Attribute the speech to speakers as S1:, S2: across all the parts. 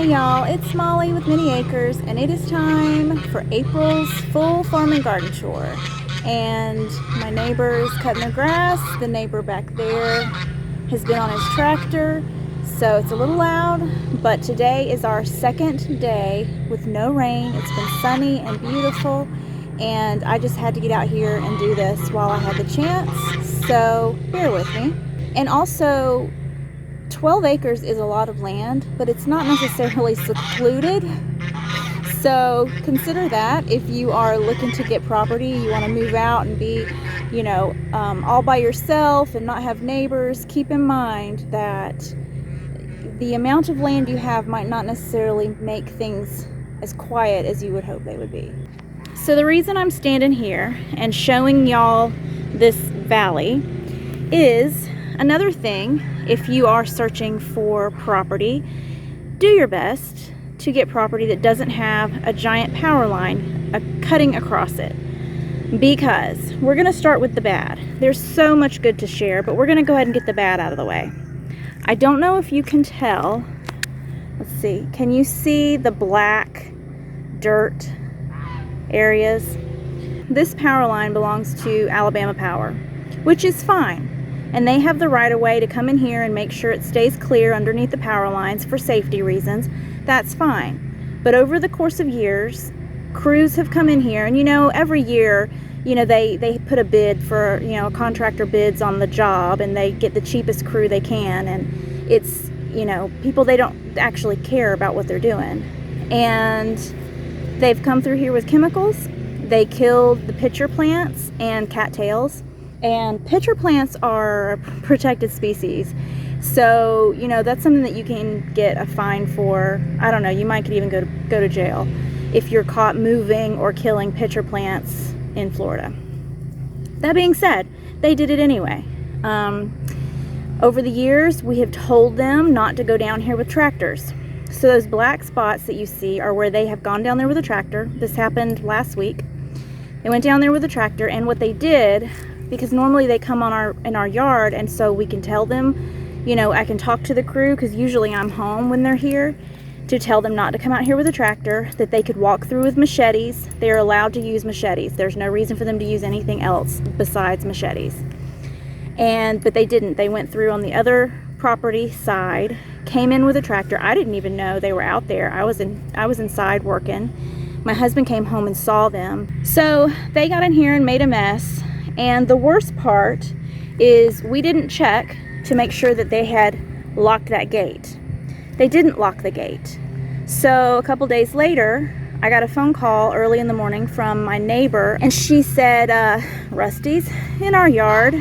S1: Hey y'all, it's Molly with Minnie Acres, and it is time for April's full farm and garden chore. And my neighbor is cutting their grass. The neighbor back there has been on his tractor, so it's a little loud. But today is our second day with no rain. It's been sunny and beautiful, and I just had to get out here and do this while I had the chance, so bear with me. And also, 12 acres is a lot of land, but it's not necessarily secluded. So consider that if you are looking to get property, you want to move out and be, all by yourself and not have neighbors. Keep in mind that the amount of land you have might not necessarily make things as quiet as you would hope they would be. So the reason I'm standing here and showing y'all this valley is another thing. If you are searching for property, do your best to get property that doesn't have a giant power line cutting across it, because we're going to start with the bad. There's so much good to share, but we're going to go ahead and get the bad out of the way. I don't know if you can tell. Let's see. Can you see the black dirt areas? This power line belongs to Alabama Power, which is fine. And they have the right of way to come in here and make sure it stays clear underneath the power lines for safety reasons. That's fine. But over the course of years, crews have come in here, and every year, they put a bid for, a contractor bids on the job, and they get the cheapest crew they can, and it's, people, they don't actually care about what they're doing. And they've come through here with chemicals. They killed the pitcher plants and cattails. And pitcher plants are a protected species. So, that's something that you can get a fine for. I don't know, you might could even go to jail if you're caught moving or killing pitcher plants in Florida. That being said, they did it anyway. Over the years, we have told them not to go down here with tractors. So those black spots that you see are where they have gone down there with a tractor. This happened last week. They went down there with a tractor, and what they did, because normally they come in our yard, and so we can tell them, I can talk to the crew, because usually I'm home when they're here, to tell them not to come out here with a tractor, that they could walk through with machetes. They are allowed to use machetes. There's no reason for them to use anything else besides machetes. But they didn't. They went through on the other property side, came in with a tractor. I didn't even know they were out there. I was inside working. My husband came home and saw them. So they got in here and made a mess. And the worst part is we didn't check to make sure that they had locked that gate. They didn't lock the gate. So a couple days later, I got a phone call early in the morning from my neighbor, and she said, Rusty's in our yard.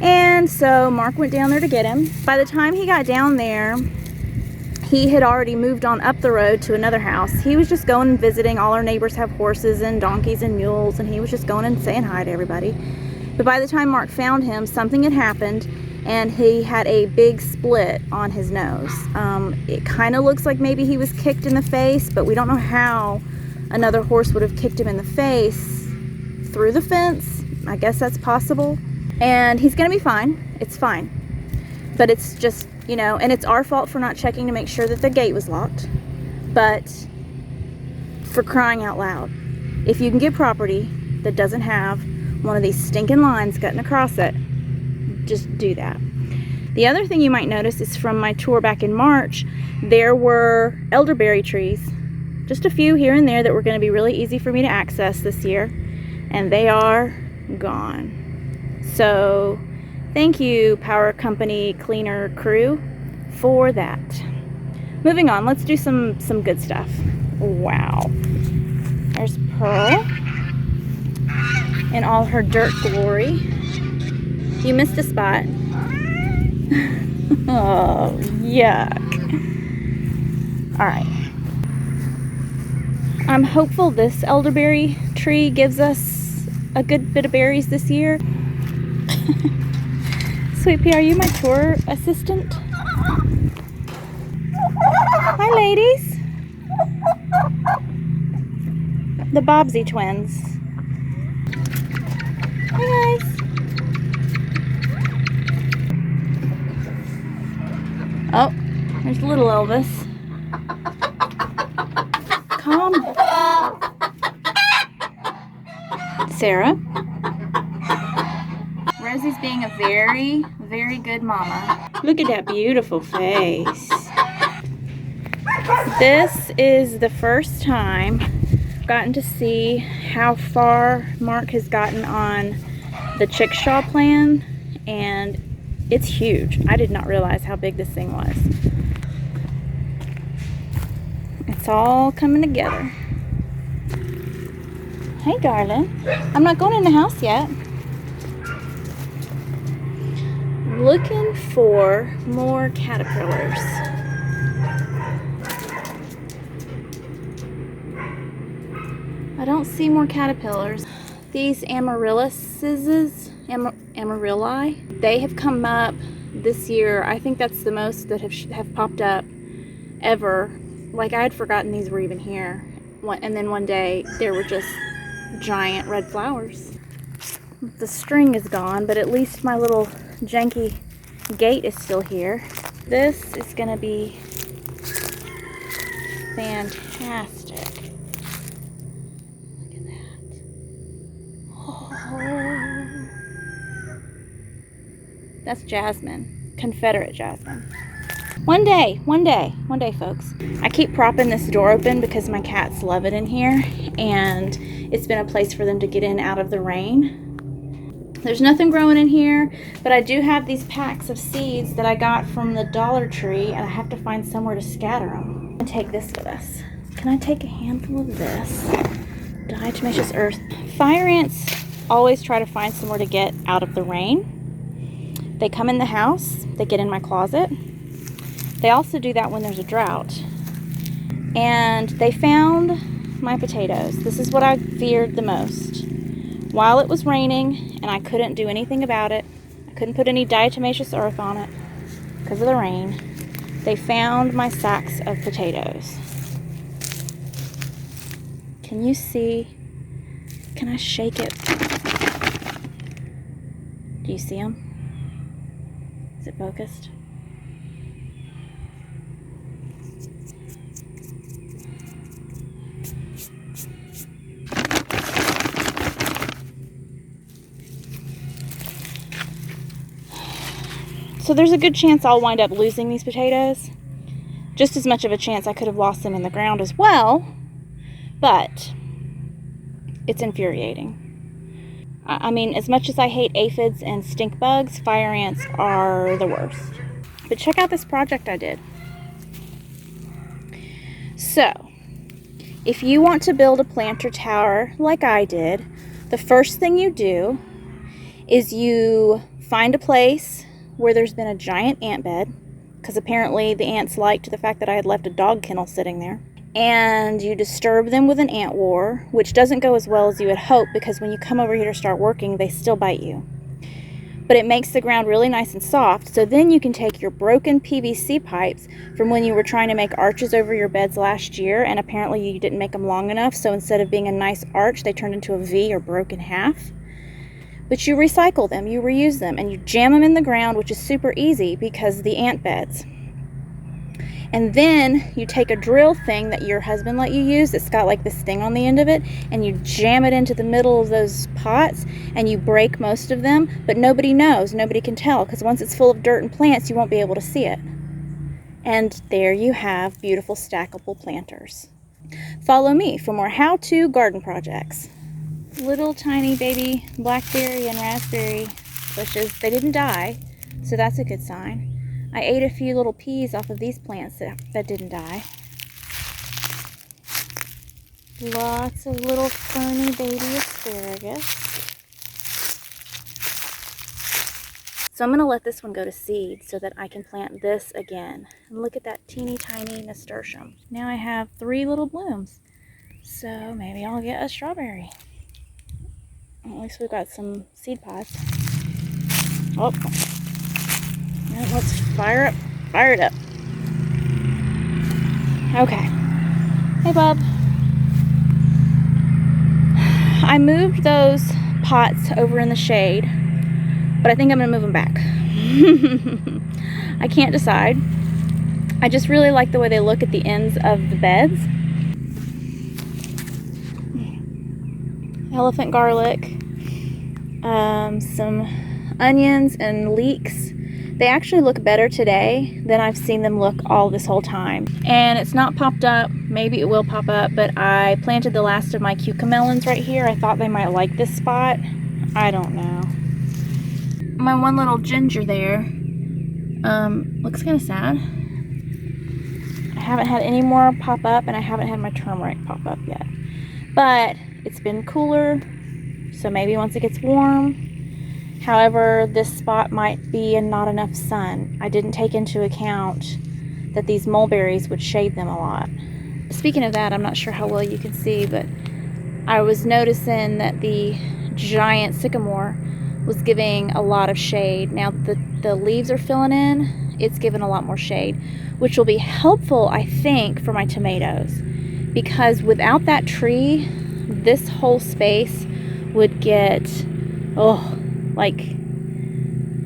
S1: And so Mark went down there to get him. By the time he got down there, he had already moved on up the road to another house. He was just going and visiting. All our neighbors have horses and donkeys and mules, and he was just going and saying hi to everybody. But by the time Mark found him, something had happened, and he had a big split on his nose. It kind of looks like maybe he was kicked in the face, but we don't know how another horse would have kicked him in the face through the fence. I guess that's possible. And he's going to be fine. It's fine. But it's just, and it's our fault for not checking to make sure that the gate was locked. But for crying out loud, if you can get property that doesn't have one of these stinking lines cutting across it, just do that. The other thing you might notice is from my tour back in March, there were elderberry trees, just a few here and there that were going to be really easy for me to access this year, and they are gone. So thank you, power company cleaner crew, for that. Moving on, let's do some good stuff. Wow. There's Pearl in all her dirt glory. You missed a spot. Oh, yuck. All right. I'm hopeful this elderberry tree gives us a good bit of berries this year. Sweet Pea, are you my tour assistant? Hi, ladies. The Bobbsey twins. Hi, guys. Oh, there's little Elvis. Sarah. Rosie's being a very, very good mama. Look at that beautiful face. This is the first time I've gotten to see how far Mark has gotten on the chickshaw plan, and it's huge. I did not realize how big this thing was. It's all coming together. Hey, darling. I'm not going in the house yet. Looking for more caterpillars. I don't see more caterpillars. These amarylli, they have come up this year. I think that's the most that have popped up ever. Like, I had forgotten these were even here. And then one day there were just giant red flowers. The string is gone, but at least my little janky gate is still here. This is gonna be fantastic. Look at that. Oh. That's jasmine, Confederate jasmine. One day, folks. I keep propping this door open because my cats love it in here, and it's been a place for them to get in out of the rain. There's nothing growing in here, but I do have these packs of seeds that I got from the Dollar Tree, and I have to find somewhere to scatter them. And take this with us. Can I take a handful of this? Diatomaceous earth. Fire ants always try to find somewhere to get out of the rain. They come in the house, they get in my closet. They also do that when there's a drought. And they found my potatoes. This is what I feared the most. While it was raining and I couldn't do anything about it, I couldn't put any diatomaceous earth on it because of the rain, they found my sacks of potatoes. Can you see? Can I shake it? Do you see them? Is it focused? So there's a good chance I'll wind up losing these potatoes. Just as much of a chance I could have lost them in the ground as well. But it's infuriating. I mean, as much as I hate aphids and stink bugs, fire ants are the worst. But check out this project I did. So, if you want to build a planter tower like I did, the first thing you do is you find a place where there's been a giant ant bed, because apparently the ants liked the fact that I had left a dog kennel sitting there. And you disturb them with an ant war, which doesn't go as well as you would hope, because when you come over here to start working, they still bite you. But it makes the ground really nice and soft, so then you can take your broken PVC pipes from when you were trying to make arches over your beds last year, and apparently you didn't make them long enough, so instead of being a nice arch, they turned into a V or broke in half. But you recycle them, you reuse them, and you jam them in the ground, which is super easy because of the ant beds. And then you take a drill thing that your husband let you use that's got like this thing on the end of it, and you jam it into the middle of those pots, and you break most of them, but nobody knows, nobody can tell, because once it's full of dirt and plants, you won't be able to see it. And there you have beautiful stackable planters. Follow me for more how-to garden projects. Little tiny baby blackberry and raspberry bushes. They didn't die, so that's a good sign. I ate a few little peas off of these plants that didn't die. Lots of little ferny baby asparagus. So I'm going to let this one go to seed so that I can plant this again. And look at that teeny tiny nasturtium. Now I have 3 little blooms. So maybe I'll get a strawberry. At least we've got some seed pods. Oh, and let's fire it up. Okay. Hey, bub. I moved those pots over in the shade, but I think I'm gonna move them back. I can't decide. I just really like the way they look at the ends of the beds. elephant garlic, some onions and leeks. They actually look better today than I've seen them look all this whole time. And it's not popped up. Maybe it will pop up, but I planted the last of my cucumber melons right here. I thought they might like this spot. I don't know. My one little ginger there looks kind of sad. I haven't had any more pop up, and I haven't had my turmeric pop up yet. But it's been cooler, so maybe once it gets warm. However, this spot might be not enough sun. I didn't take into account that these mulberries would shade them a lot. Speaking of that, I'm not sure how well you can see, but I was noticing that the giant sycamore was giving a lot of shade. Now the leaves are filling in, it's giving a lot more shade, which will be helpful, I think, for my tomatoes. Because without that tree, this whole space would get, like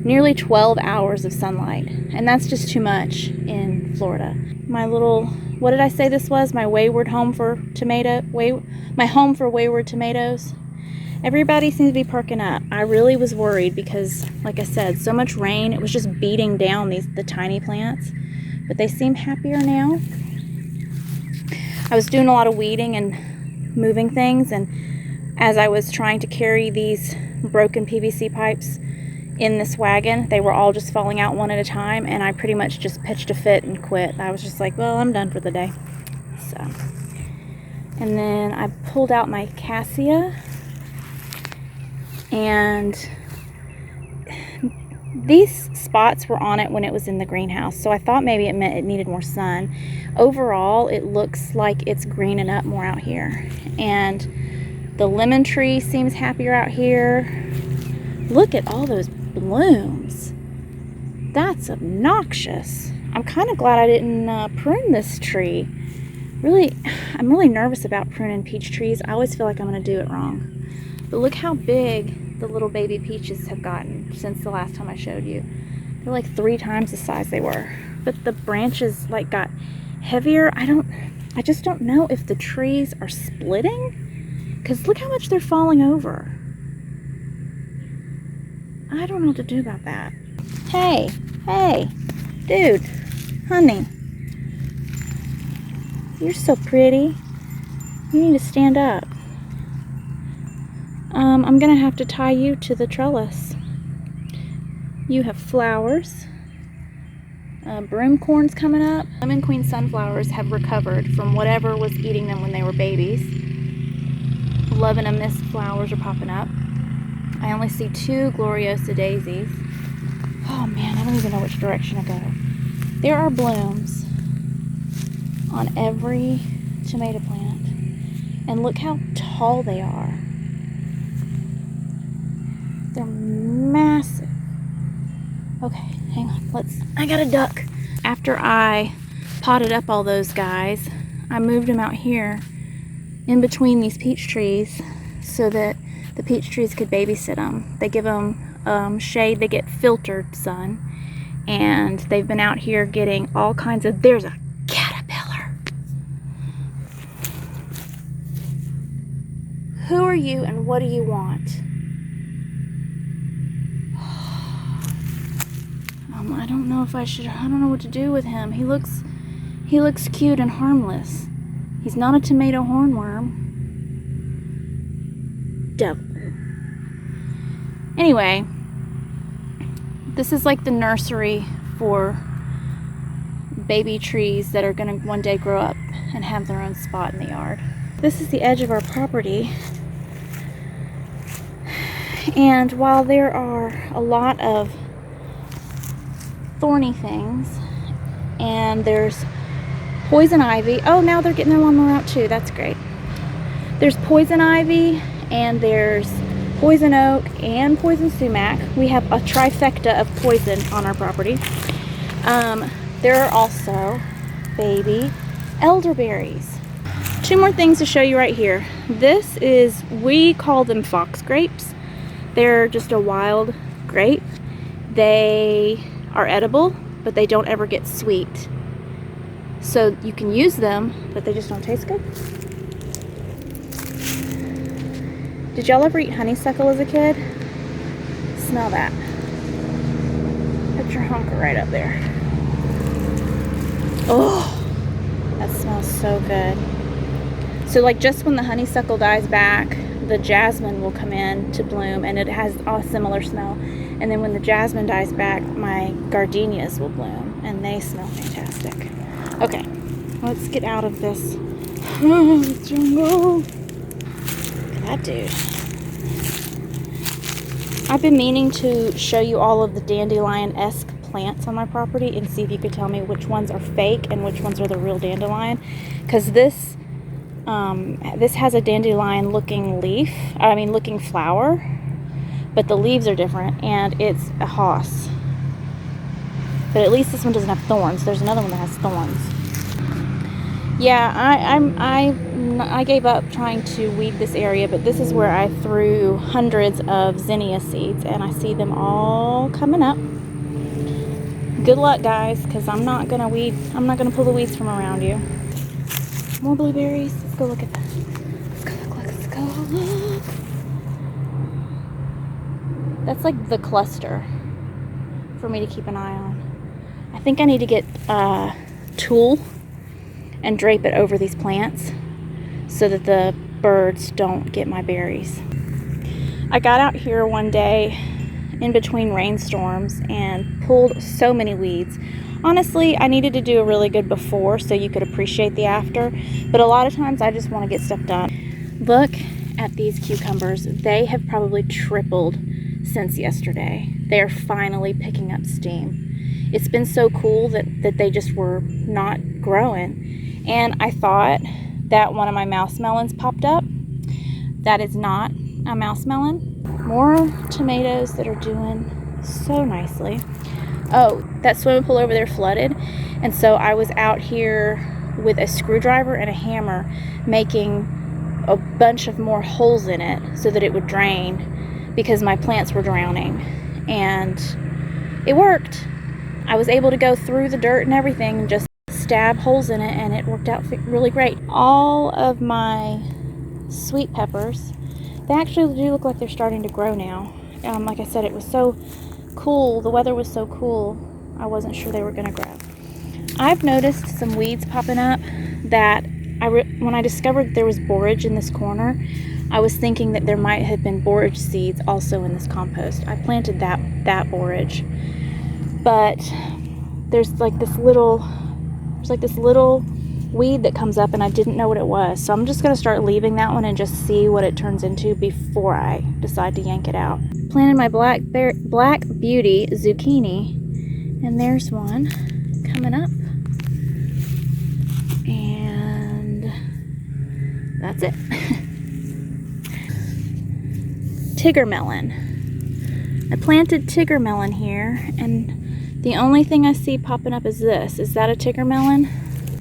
S1: nearly 12 hours of sunlight, and that's just too much in Florida. My little, what did I say this was? My wayward home for my home for wayward tomatoes. Everybody seems to be perking up. I really was worried because, like I said, so much rain, it was just beating down the tiny plants, but they seem happier now. I was doing a lot of weeding and moving things, and as I was trying to carry these broken PVC pipes in this wagon, they were all just falling out one at a time, and I pretty much just pitched a fit and quit. I was just like, well, I'm done for the day. So, and then I pulled out my cassia, and these spots were on it when it was in the greenhouse, so I thought maybe it meant it needed more sun. Overall, it looks like it's greening up more out here, and the lemon tree seems happier out here. Look at all those blooms. That's obnoxious. I'm kind of glad I didn't prune this tree. I'm really nervous about pruning peach trees. I always feel like I'm going to do it wrong. But look how big the little baby peaches have gotten since the last time I showed you. They're like 3 times the size they were. But the branches like got heavier. I just don't know if the trees are splitting. Because look how much they're falling over. I don't know what to do about that. Hey, dude, honey. You're so pretty. You need to stand up. I'm gonna have to tie you to the trellis. You have flowers. Broomcorn's coming up. Lemon Queen sunflowers have recovered from whatever was eating them when they were babies. Love and a Mist flowers are popping up. I only see 2 Gloriosa daisies. Oh man, I don't even know which direction to go. There are blooms on every tomato plant. And look how tall they are. They're massive. Okay, hang on. I got a duck. After I potted up all those guys, I moved them out here in between these peach trees so that the peach trees could babysit them. They give them shade, they get filtered sun, and they've been out here getting all kinds of, there's a caterpillar. Who are you and what do you want? I don't know if I don't know what to do with him. He looks cute and harmless. He's not a tomato hornworm. Devil. Anyway, this is like the nursery for baby trees that are going to one day grow up and have their own spot in the yard. This is the edge of our property. And while there are a lot of thorny things, and there's poison ivy. Oh, now they're getting their lawnmower out too. That's great. There's poison ivy, and there's poison oak and poison sumac. We have a trifecta of poison on our property. There are also baby elderberries. 2 more things to show you right here. This is, we call them fox grapes. They're just a wild grape. They are edible, but they don't ever get sweet. So you can use them, but they just don't taste good. Did y'all ever eat honeysuckle as a kid? Smell that. Put your honker right up there. Oh, that smells so good. So like just when the honeysuckle dies back, the jasmine will come in to bloom, and it has a similar smell. And then when the jasmine dies back, my gardenias will bloom, and they smell fantastic. Okay, let's get out of this jungle. Look at that dude. I've been meaning to show you all of the dandelion-esque plants on my property and see if you could tell me which ones are fake and which ones are the real dandelion. Because this has a dandelion looking looking flower, but the leaves are different, and it's a hoss. But at least this one doesn't have thorns. There's another one that has thorns. Yeah, I gave up trying to weed this area, but this is where I threw hundreds of zinnia seeds, and I see them all coming up. Good luck, guys, because I'm not gonna pull the weeds from around you. More blueberries. Let's go look at that. Let's go look. That's like the cluster for me to keep an eye on. I think I need to get a tool and drape it over these plants so that the birds don't get my berries. I got out here one day in between rainstorms and pulled so many weeds. Honestly, I needed to do a really good before so you could appreciate the after, but a lot of times I just want to get stuff done. Look at these cucumbers. They have probably tripled since yesterday. They are finally picking up steam. It's been so cool that they just were not growing. And I thought that one of my mouse melons popped up. That is not a mouse melon. More tomatoes that are doing so nicely. Oh, that swimming pool over there flooded. And so I was out here with a screwdriver and a hammer making a bunch of more holes in it so that it would drain because my plants were drowning. And it worked. I was able to go through the dirt and everything and just stab holes in it, and it worked out really great. All of my sweet peppers, they actually do look like they're starting to grow now. Like I said, it was so cool. The weather was so cool. I wasn't sure they were going to grow. I've noticed some weeds popping up that when I discovered that there was borage in this corner, I was thinking that there might have been borage seeds also in this compost. I planted that borage. But there's like this little weed that comes up, and I didn't know what it was. So I'm just going to start leaving that one and just see what it turns into before I decide to yank it out. Planted my black beauty zucchini, and there's one coming up. And that's it. Tigger melon. I planted Tigger melon here, and the only thing I see popping up is this. Is that a Tigger melon?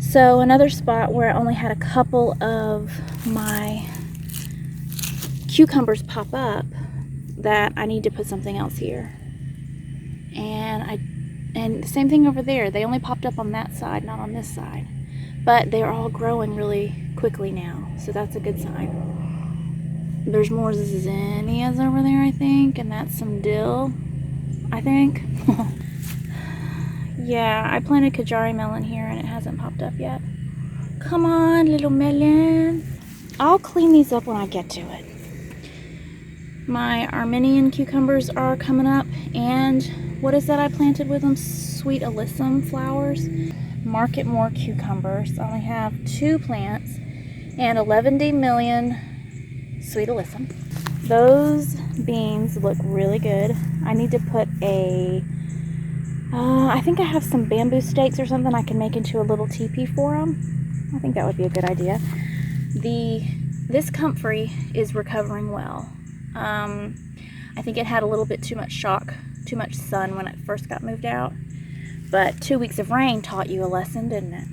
S1: So another spot where I only had a couple of my cucumbers pop up that I need to put something else here. And the same thing over there. They only popped up on that side, not on this side. But they're all growing really quickly now, so that's a good sign. There's more zinnias over there, I think, and that's some dill, I think. Yeah, I planted Kajari melon here and it hasn't popped up yet. Come on, little melon. I'll clean these up when I get to it. My Armenian cucumbers are coming up, and what is that I planted with them? Sweet alyssum flowers. Market more cucumbers. I only have 2 plants and 11 million sweet alyssum. Those beans look really good. I need to put I think I have some bamboo stakes or something I can make into a little teepee for them. I think that would be a good idea. This comfrey is recovering well. I think it had a little bit too much sun when it first got moved out. But 2 weeks of rain taught you a lesson, didn't it?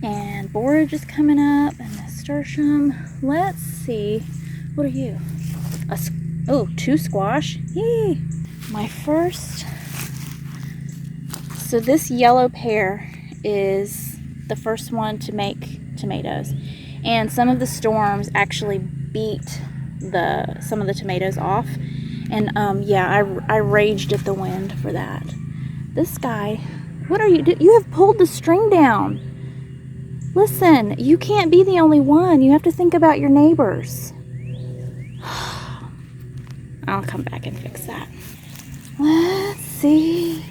S1: And borage is coming up, and nasturtium. Let's see. What are you? 2 squash. Yay! My first. So this yellow pear is the first one to make tomatoes. And some of the storms actually beat some of the tomatoes off. And yeah, I raged at the wind for that. This guy, what are you doing? You have pulled the string down. Listen, you can't be the only one. You have to think about your neighbors. I'll come back and fix that. Let's see.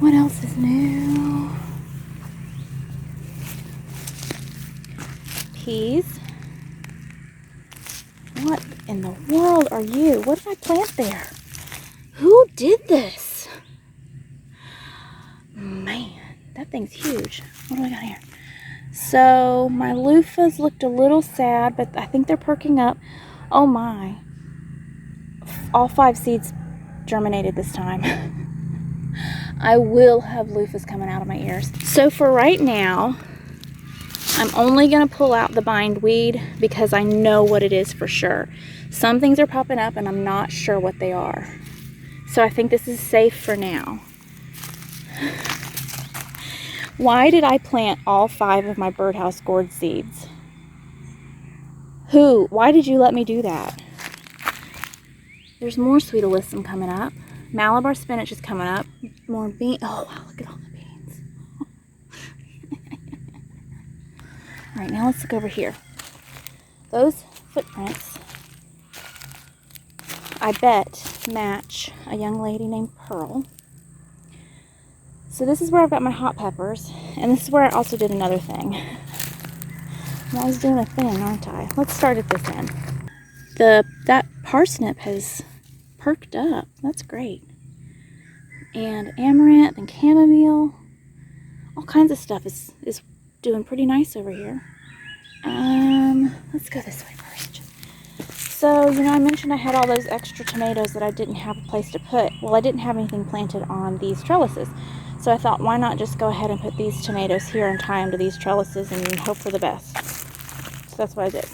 S1: What else is new? Peas. What in the world are you? What did I plant there? Who did this? Man, that thing's huge. What do I got here? So my loofahs looked a little sad, but I think they're perking up. Oh my. All 5 seeds germinated this time. I will have loofahs coming out of my ears. So for right now, I'm only going to pull out the bindweed because I know what it is for sure. Some things are popping up and I'm not sure what they are. So I think this is safe for now. Why did I plant all 5 of my birdhouse gourd seeds? Who? Why did you let me do that? There's more sweet alyssum coming up. Malabar spinach is coming up. More beans. Oh, wow, look at all the beans. All right, now let's look over here. Those footprints, I bet, match a young lady named Pearl. So this is where I've got my hot peppers, and this is where I also did another thing. I'm always doing a thing, aren't I? Let's start at this end. That parsnip has perked up. That's great. And amaranth and chamomile, all kinds of stuff is doing pretty nice over here. Let's go this way first. So, you know, I mentioned I had all those extra tomatoes that I didn't have a place to put. Well, I didn't have anything planted on these trellises. So I thought, why not just go ahead and put these tomatoes here and tie them to these trellises and hope for the best. So that's what I did.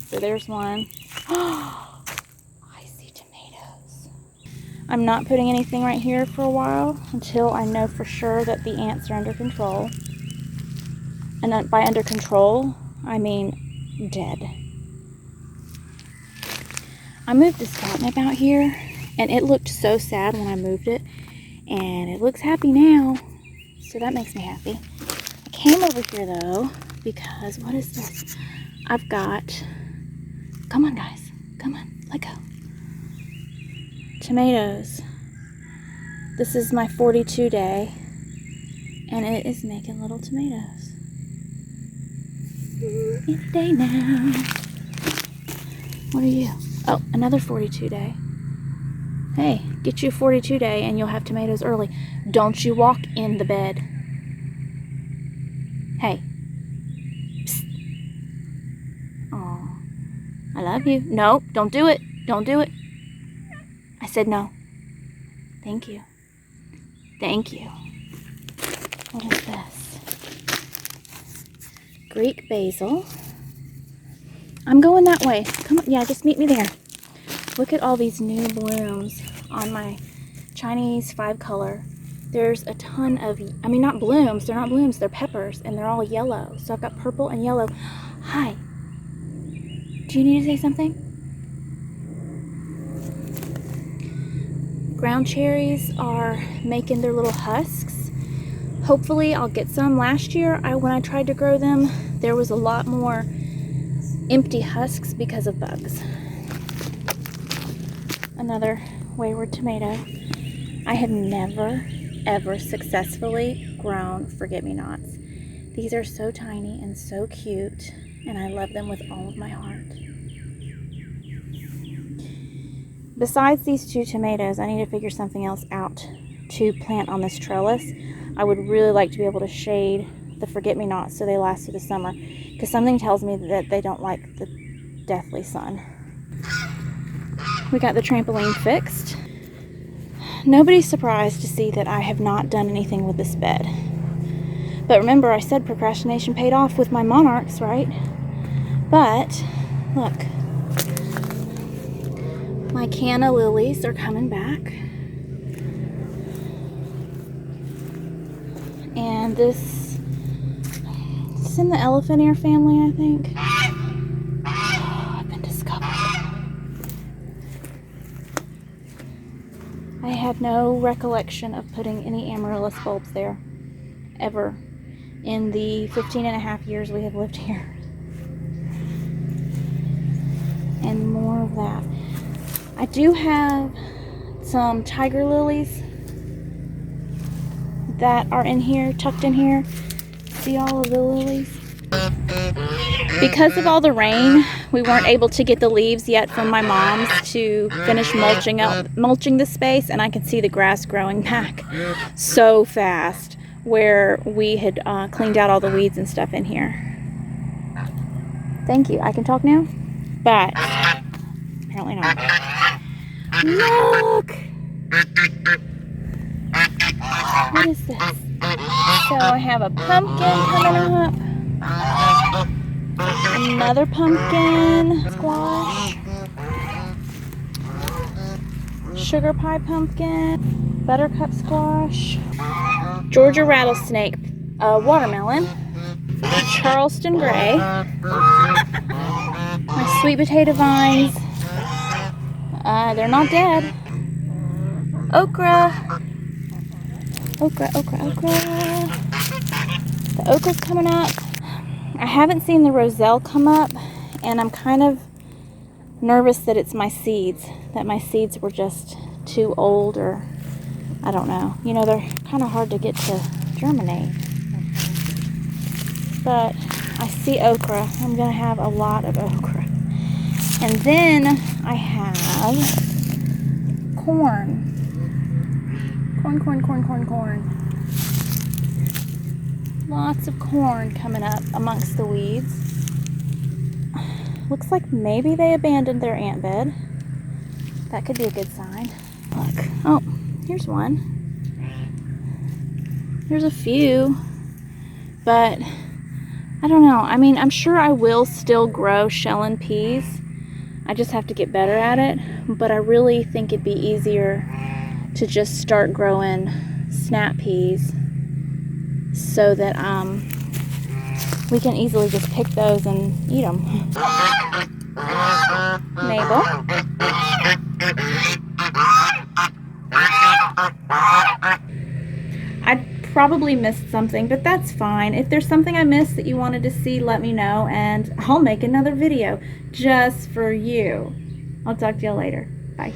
S1: So there's one. I see tomatoes. I'm not putting anything right here for a while until I know for sure that the ants are under control. And by under control, I mean dead. I moved this catnip out here, and it looked so sad when I moved it, and it looks happy now, so that makes me happy. I came over here though because, what is this? I've got, come on guys, come on, let go. Tomatoes. This is my 42 day, and it is making little tomatoes. Any day now. What are you? Oh, another 42 day. Hey, get you a 42 day and you'll have tomatoes early. Don't you walk in the bed. Hey. Psst. Aw. I love you. No, don't do it. Don't do it. I said no. Thank you. Thank you. What is this? Greek basil. I'm going that way. Come on. Yeah, just meet me there. Look at all these new blooms on my Chinese 5-color. There's a ton of, I mean, not blooms. They're not blooms. They're peppers, and they're all yellow. So I've got purple and yellow. Hi. Do you need to say something? Ground cherries are making their little husks. Hopefully I'll get some. Last year, when I tried to grow them, there was a lot more empty husks because of bugs. Another wayward tomato. I have never, ever successfully grown forget-me-nots. These are so tiny and so cute, and I love them with all of my heart. Besides these 2 tomatoes, I need to figure something else out to plant on this trellis. I would really like to be able to shade the forget-me-nots so they last through the summer, because something tells me that they don't like the deathly sun. We got the trampoline fixed. Nobody's surprised to see that I have not done anything with this bed. But remember, I said procrastination paid off with my monarchs, right? But, look. My canna lilies are coming back. And this is in the elephant ear family, I think. I've been discovered. I had no recollection of putting any amaryllis bulbs there, ever, in the 15.5 years we have lived here. And more of that. I do have some tiger lilies that are in here, tucked in here. See all of the lilies? Because of all the rain, we weren't able to get the leaves yet from my mom's to finish mulching the space, and I can see the grass growing back so fast where we had cleaned out all the weeds and stuff in here. Thank you. I can talk now? But apparently not. Look! What is this? So I have a pumpkin coming up. Another pumpkin squash. Sugar pie pumpkin. Buttercup squash. Georgia rattlesnake watermelon. Charleston gray. My sweet potato vines. They're not dead. Okra. Okra. The okra's coming up. I haven't seen the roselle come up, and I'm kind of nervous that it's my seeds. That my seeds were just too old, or I don't know. You know, they're kind of hard to get to germinate. But I see okra. I'm going to have a lot of okra. And then I have corn. Corn. Lots of corn coming up amongst the weeds. Looks like maybe they abandoned their ant bed. That could be a good sign. Look. Oh, here's one. There's a few. But I don't know. I mean, I'm sure I will still grow shellin' peas. I just have to get better at it. But I really think it'd be easier to just start growing snap peas so that we can easily just pick those and eat them. Mabel. I probably missed something, but that's fine. If there's something I missed that you wanted to see, let me know, and I'll make another video just for you. I'll talk to you later. Bye.